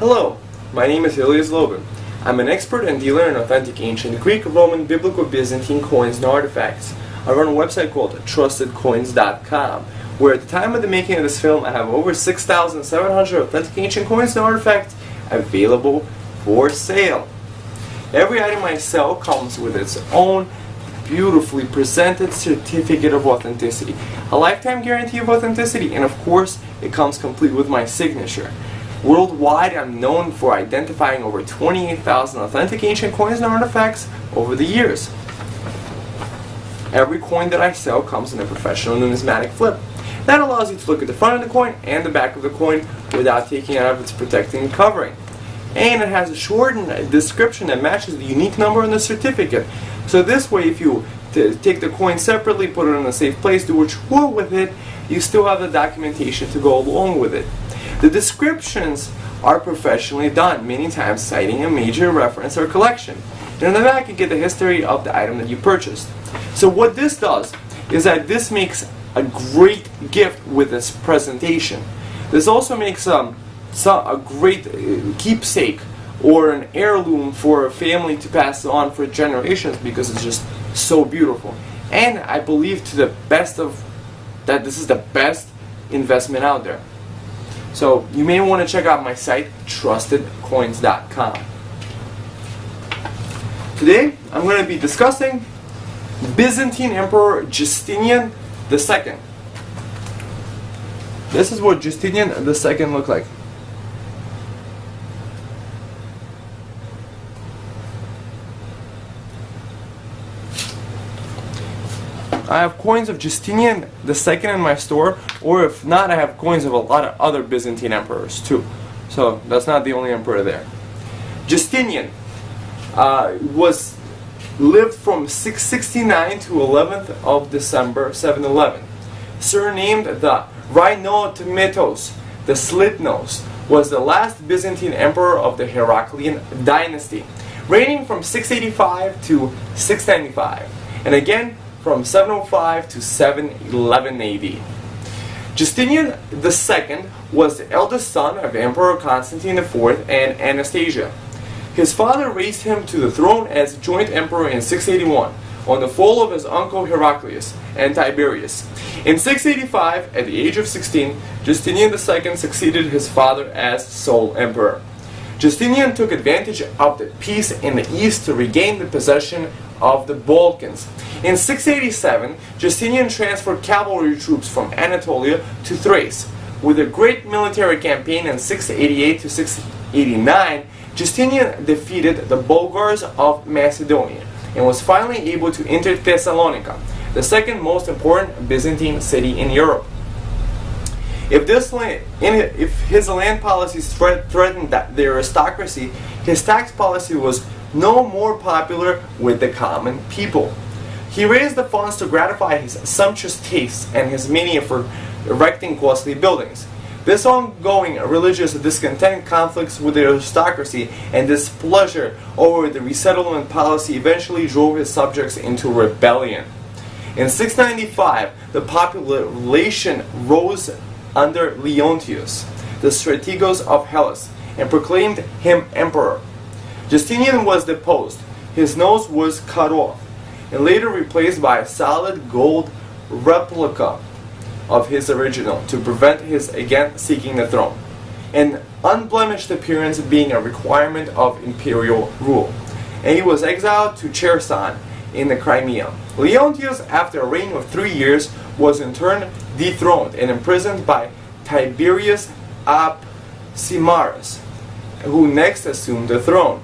Hello, my name is Lydia. I'm an expert and dealer in authentic ancient Greek, Roman, Biblical, Byzantine coins and artifacts. I run a website called trustedcoins.com, where at the time of the making of this film I have over 6,700 authentic ancient coins and artifacts available for sale. Every item I sell comes with its own beautifully presented certificate of authenticity, a lifetime guarantee of authenticity, and of course it comes complete with my signature. Worldwide, I'm known for identifying over 28,000 authentic ancient coins and artifacts over the years. Every coin that I sell comes in a professional numismatic flip. That allows you to look at the front of the coin and the back of the coin without taking it out of its protecting covering. And it has a shortened description that matches the unique number on the certificate. So this way, if you take the coin separately, put it in a safe place, do what you will with it, you still have the documentation to go along with it. The descriptions are professionally done, many times citing a major reference or collection. And in the back you get the history of the item that you purchased. So what this does is that this makes a great gift with its presentation. This also makes a great keepsake or an heirloom for a family to pass on for generations because it's just so beautiful. And I believe to the best of that this is the best investment out there. So you may want to check out my site, trustedcoins.com. Today I'm going to be discussing Byzantine Emperor Justinian II. This is what Justinian II looked like. I have coins of Justinian II in my store, or if not, I have coins of a lot of other Byzantine emperors too. So that's not the only emperor there. Justinian lived from 669 to 11th of December 711. Surnamed the Rhinotometos, the Slit Nose, was the last Byzantine emperor of the Heraclian dynasty, reigning from 685 to 695, and again from 705 to 711 AD. Justinian II was the eldest son of Emperor Constantine IV and Anastasia. His father raised him to the throne as joint emperor in 681 on the fall of his uncle Heraclius and Tiberius. In 685, at the age of 16, Justinian II succeeded his father as sole emperor. Justinian took advantage of the peace in the east to regain the possession of the Balkans. In 687, Justinian transferred cavalry troops from Anatolia to Thrace. With a great military campaign in 688 to 689, Justinian defeated the Bulgars of Macedonia and was finally able to enter Thessalonica, the second most important Byzantine city in Europe. If his land policies threatened the aristocracy, his tax policy was no more popular with the common people. He raised the funds to gratify his sumptuous tastes and his mania for erecting costly buildings. This ongoing religious discontent, conflicts with the aristocracy, and displeasure over the resettlement policy eventually drove his subjects into rebellion. In 695, the population rose under Leontius, the strategos of Hellas, and proclaimed him emperor. Justinian was deposed, his nose was cut off, and later replaced by a solid gold replica of his original to prevent his again seeking the throne, an unblemished appearance being a requirement of imperial rule. And he was exiled to Cherson in the Crimea. Leontius, after a reign of 3 years, was in turn dethroned and imprisoned by Tiberius Apsimarus, who next assumed the throne.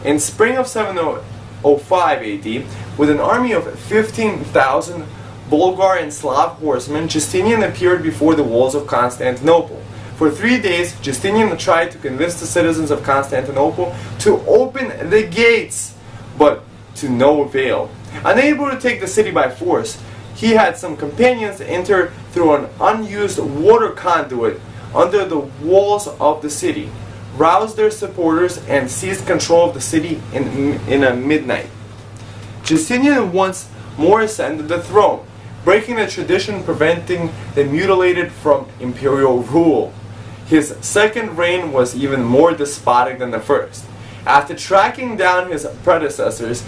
In spring of 705 AD, with an army of 15,000 Bulgar and Slav horsemen, Justinian appeared before the walls of Constantinople. For 3 days, Justinian tried to convince the citizens of Constantinople to open the gates, but to no avail. Unable to take the city by force, he had some companions enter through an unused water conduit under the walls of the city, roused their supporters, and seized control of the city in a midnight. Justinian once more ascended the throne, breaking the tradition preventing the mutilated from imperial rule. His second reign was even more despotic than the first. After tracking down his predecessors,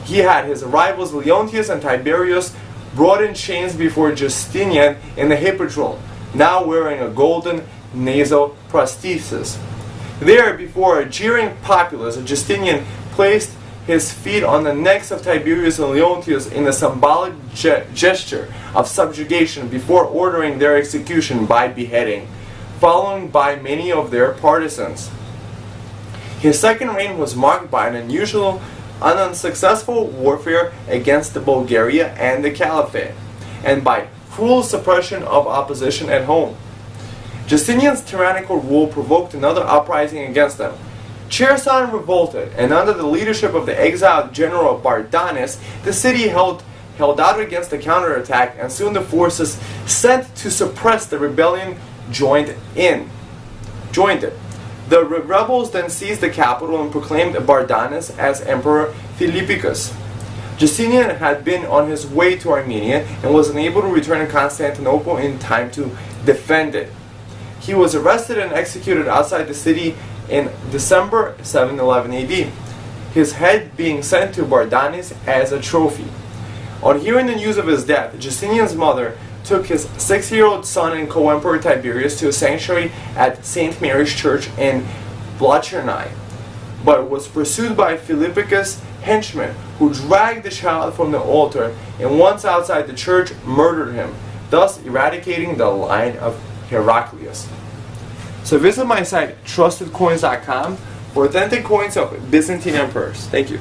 he had his rivals Leontius and Tiberius brought in chains before Justinian in the Hippodrome, now wearing a golden nasal prosthesis. There, before a jeering populace, Justinian placed his feet on the necks of Tiberius and Leontius in a symbolic gesture of subjugation before ordering their execution by beheading, followed by many of their partisans. His second reign was marked by an unusual and unsuccessful warfare against Bulgaria and the Caliphate, and by cruel suppression of opposition at home. Justinian's tyrannical rule provoked another uprising against them. Cherson revolted, and under the leadership of the exiled general Bardanes, the city held out against the counterattack, and soon the forces sent to suppress the rebellion joined it. The rebels then seized the capital and proclaimed Bardanes as Emperor Philippicus. Justinian had been on his way to Armenia and was unable to return to Constantinople in time to defend it. He was arrested and executed outside the city in December 711 AD, his head being sent to Bardanes as a trophy. On hearing the news of his death, Justinian's mother took his 6-year-old son and co-emperor Tiberius to a sanctuary at St. Mary's Church in Blochernai, but was pursued by Philippicus' henchmen, who dragged the child from the altar and once outside the church murdered him, thus eradicating the line of Heraclius. So visit my site, trustedcoins.com, for authentic coins of Byzantine emperors. Thank you.